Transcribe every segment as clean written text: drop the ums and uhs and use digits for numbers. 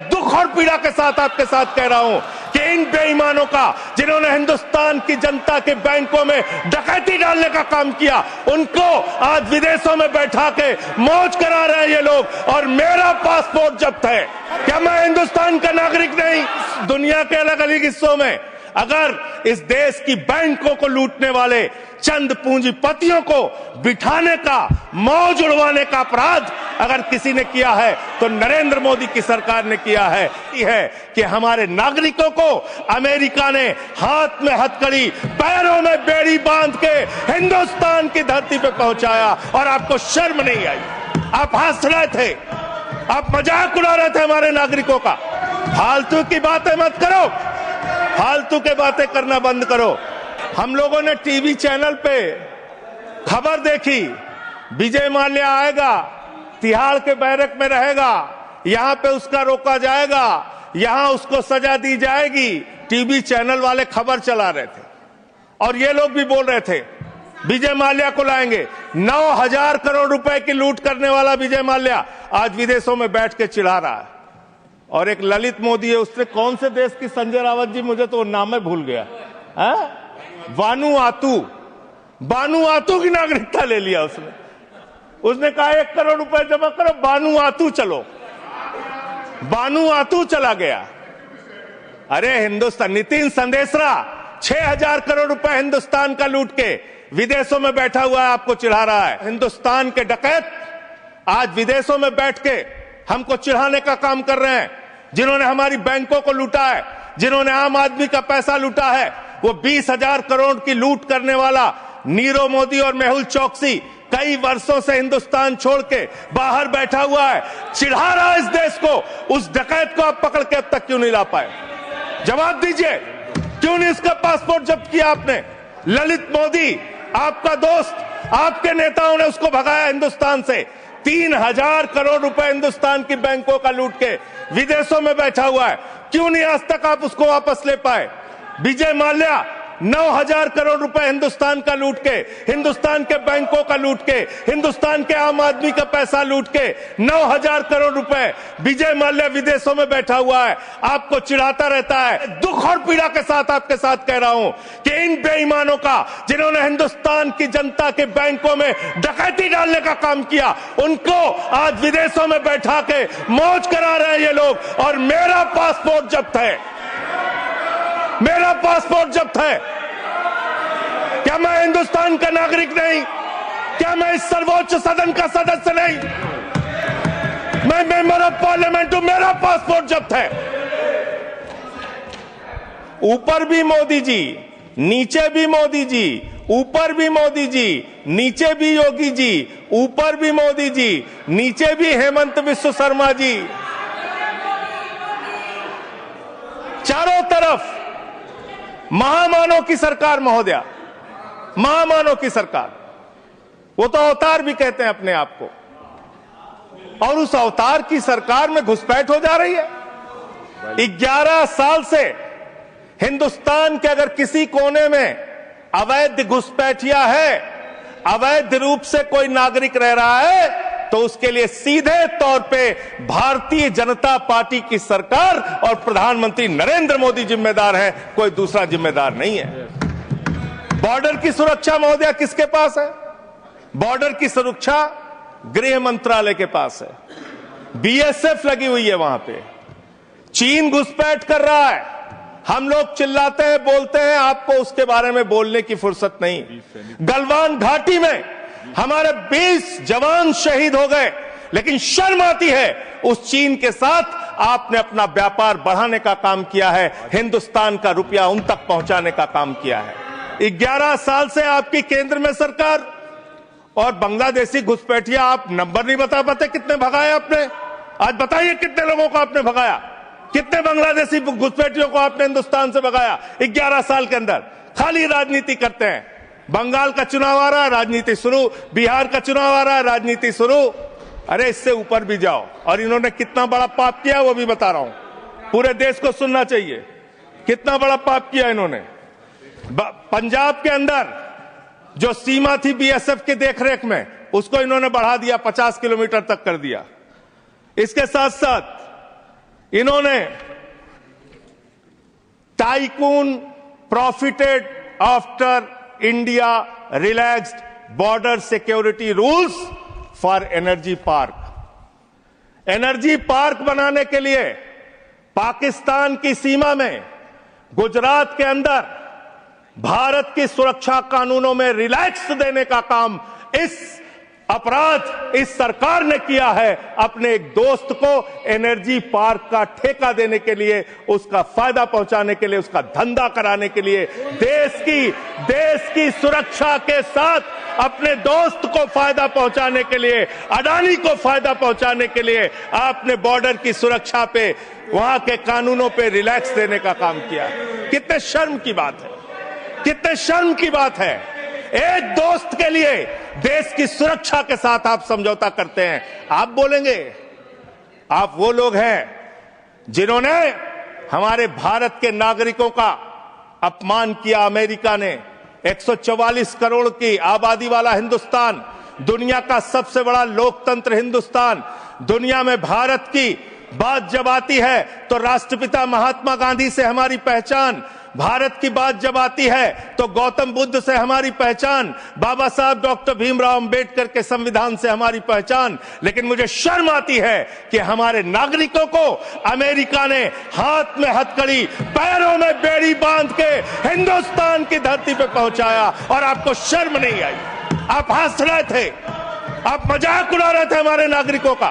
दुख और पीड़ा के साथ आपके साथ कह रहा हूं कि इन बेईमानों का, जिन्होंने हिंदुस्तान की जनता के बैंकों में डकैती डालने का काम किया, उनको आज विदेशों में बैठा के मौज करा रहे हैं ये लोग, और मेरा पासपोर्ट जब्त है। क्या मैं हिंदुस्तान का नागरिक नहीं? दुनिया के अलग अलग हिस्सों में अगर इस देश की बैंकों को लूटने वाले चंद पूंजीपतियों को बिठाने का, मौज उड़वाने का अपराध अगर किसी ने किया है तो नरेंद्र मोदी की सरकार ने किया है। कि हमारे नागरिकों को अमेरिका ने हाथ में हथकड़ी, पैरों में बेड़ी बांध के हिंदुस्तान की धरती पे पहुंचाया, और आपको शर्म नहीं आई। आप हंस रहे थे, आप मजाक उड़ा रहे थे हमारे नागरिकों का। फालतू की बातें मत करो, फालतू के बातें करना बंद करो। हम लोगों ने टीवी चैनल पे खबर देखी, विजय माल्या आएगा, तिहाड़ के बैरक में रहेगा, यहां पे उसका रोका जाएगा, यहां उसको सजा दी जाएगी। टीवी चैनल वाले खबर चला रहे थे और ये लोग भी बोल रहे थे विजय माल्या को लाएंगे। 9,000 करोड़ रुपए की लूट करने वाला विजय माल्या आज विदेशों में बैठ के चिढ़ा रहा है। और एक ललित मोदी है, उसने कौन से देश की, संजय रावत जी, मुझे तो नाम में भूल गया, बानुआतू की नागरिकता ले लिया उसने कहा 1 करोड़ रुपए जमा करो, बानुआतू चलो, बानुआतू चला गया। अरे हिंदुस्तान, नितिन संदेशरा 6,000 करोड़ रुपए हिंदुस्तान का लूट के विदेशों में बैठा हुआ है, आपको चिढ़ा रहा है। हिंदुस्तान के डकैत आज विदेशों में बैठ के हमको चिढ़ाने का काम कर रहे हैं। जिन्होंने हमारी बैंकों को लूटा है, जिन्होंने आम आदमी का पैसा लूटा है, वो 20,000 करोड़ की लूट करने वाला नीरव मोदी और मेहुल चौकसी कई वर्षों से हिंदुस्तान छोड़ के बाहर बैठा हुआ है, चिढ़ा रहा है इस देश को। उस डकैत को आप पकड़ के अब तक क्यों नहीं ला पाए? जवाब दीजिए, क्यों नहीं इसका पासपोर्ट जब्त किया आपने? ललित मोदी आपका दोस्त, आपके नेताओं ने उसको भगाया हिंदुस्तान से। 3,000 करोड़ रुपए हिंदुस्तान की बैंकों का लूट के विदेशों में बैठा हुआ है, क्यों नहीं आज तक आप उसको वापस ले पाए? विजय माल्या 9,000 करोड़ रुपए हिंदुस्तान का लूट के, हिंदुस्तान के बैंकों का लूट के, हिंदुस्तान के आम आदमी का पैसा लूट के 9,000 करोड़ रुपए विजय माल्या विदेशों में बैठा हुआ है, आपको चिढ़ाता रहता है। दुख और पीड़ा के साथ आपके साथ कह रहा हूं कि इन बेईमानों का, जिन्होंने हिंदुस्तान की जनता के बैंकों में डकैती डालने का काम किया, उनको आज विदेशों में बैठा के मौज करा रहे हैं ये लोग, और मेरा पासपोर्ट जब्त है, मेरा पासपोर्ट जब्त है। क्या मैं हिंदुस्तान का नागरिक नहीं? क्या मैं इस सर्वोच्च सदन का सदस्य नहीं? मैं मेंबर ऑफ पार्लियामेंट हूं, मेरा पासपोर्ट जब्त है। ऊपर भी मोदी जी, नीचे भी मोदी जी, ऊपर भी मोदी जी, नीचे भी योगी जी, ऊपर भी मोदी जी, नीचे भी हेमंत बिस्वा शर्मा जी, चारों तरफ महामानव की सरकार महोदया, महामानव की सरकार। वो तो अवतार भी कहते हैं अपने आप को, और उस अवतार की सरकार में घुसपैठ हो जा रही है। 11 साल से हिंदुस्तान के अगर किसी कोने में अवैध घुसपैठिया है, अवैध रूप से कोई नागरिक रह रहा है, तो उसके लिए सीधे तौर पे भारतीय जनता पार्टी की सरकार और प्रधानमंत्री नरेंद्र मोदी जिम्मेदार है, कोई दूसरा जिम्मेदार नहीं है। बॉर्डर की सुरक्षा महोदया किसके पास है? बॉर्डर की सुरक्षा गृह मंत्रालय के पास है, बीएसएफ लगी हुई है वहां पे। चीन घुसपैठ कर रहा है, हम लोग चिल्लाते हैं, बोलते हैं, आपको उसके बारे में बोलने की फुर्सत नहीं। गलवान घाटी में हमारे 20 जवान शहीद हो गए, लेकिन शर्म आती है उस चीन के साथ आपने अपना व्यापार बढ़ाने का काम किया है, हिंदुस्तान का रुपया उन तक पहुंचाने का काम किया है। 11 साल से आपकी केंद्र में सरकार, और बांग्लादेशी घुसपैठिया आप नंबर नहीं बता पाते कितने भगाए आपने? आज बताइए कितने लोगों को आपने भगाया, कितने बांग्लादेशी घुसपैठियों को आपने हिंदुस्तान से भगाया 11 साल के अंदर? खाली राजनीति करते हैं। बंगाल का चुनाव आ रहा है, राजनीति शुरू, बिहार का चुनाव आ रहा है, राजनीति शुरू। अरे इससे ऊपर भी जाओ। और इन्होंने कितना बड़ा पाप किया वो भी बता रहा हूं, पूरे देश को सुनना चाहिए कितना बड़ा पाप किया इन्होंने। पंजाब के अंदर जो सीमा थी बीएसएफ के देखरेख में, उसको इन्होंने बढ़ा दिया, 50 किलोमीटर तक कर दिया। इसके साथ साथ इन्होंने tycoon profited after India relaxed border security rules for energy park. Energy park बनाने के लिए पाकिस्तान की सीमा में गुजरात के अंदर भारत की सुरक्षा कानूनों में रिलैक्स देने का काम इस अपराध इस सरकार ने किया है। अपने एक दोस्त को एनर्जी पार्क का ठेका देने के लिए, उसका फायदा पहुंचाने के लिए, उसका धंधा कराने के लिए, देश की सुरक्षा के साथ अपने दोस्त को फायदा पहुंचाने के लिए, अडानी को फायदा पहुंचाने के लिए आपने बॉर्डर की सुरक्षा पे, वहां के कानूनों पे रिलैक्स देने का काम किया। कितने शर्म की बात है, कितने शर्म की बात है। एक दोस्त के लिए देश की सुरक्षा के साथ आप समझौता करते हैं। आप बोलेंगे आप वो लोग हैं जिन्होंने हमारे भारत के नागरिकों का अपमान किया। अमेरिका ने 144 करोड़ की आबादी वाला हिंदुस्तान, दुनिया का सबसे बड़ा लोकतंत्र हिंदुस्तान, दुनिया में भारत की बात जब आती है तो राष्ट्रपिता महात्मा गांधी से हमारी पहचान, भारत की बात जब आती है तो गौतम बुद्ध से हमारी पहचान, बाबा साहब डॉक्टर भीमराव अंबेडकर के संविधान से हमारी पहचान। लेकिन मुझे शर्म आती है कि हमारे नागरिकों को अमेरिका ने हाथ में हथकड़ी, पैरों में बेड़ी बांध के हिंदुस्तान की धरती पे पहुंचाया और आपको शर्म नहीं आई। आप हंस रहे थे, आप मजाक उड़ा रहे थे हमारे नागरिकों का।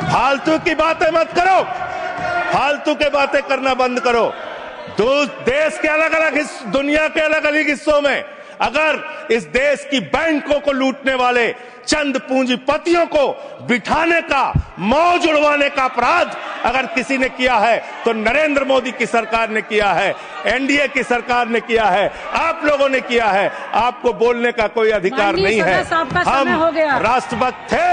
फालतू की बातें मत करो, फालतू के बातें करना बंद करो। देश के अलग अलग दुनिया के अलग अलग हिस्सों में अगर इस देश की बैंकों को लूटने वाले चंद पूंजीपतियों को बिठाने का, मौज उड़वाने का अपराध अगर किसी ने किया है तो नरेंद्र मोदी की सरकार ने किया है, एनडीए की सरकार ने किया है, आप लोगों ने किया है। आपको बोलने का कोई अधिकार नहीं है। हम राष्ट्रभक्त थे,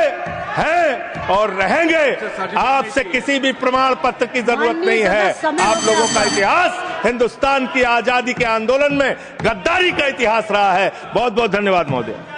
हैं और रहेंगे। आपसे किसी भी प्रमाण पत्र की जरूरत नहीं है। आप लोगों का इतिहास हिंदुस्तान की आजादी के आंदोलन में गद्दारी का इतिहास रहा है। बहुत बहुत धन्यवाद महोदय।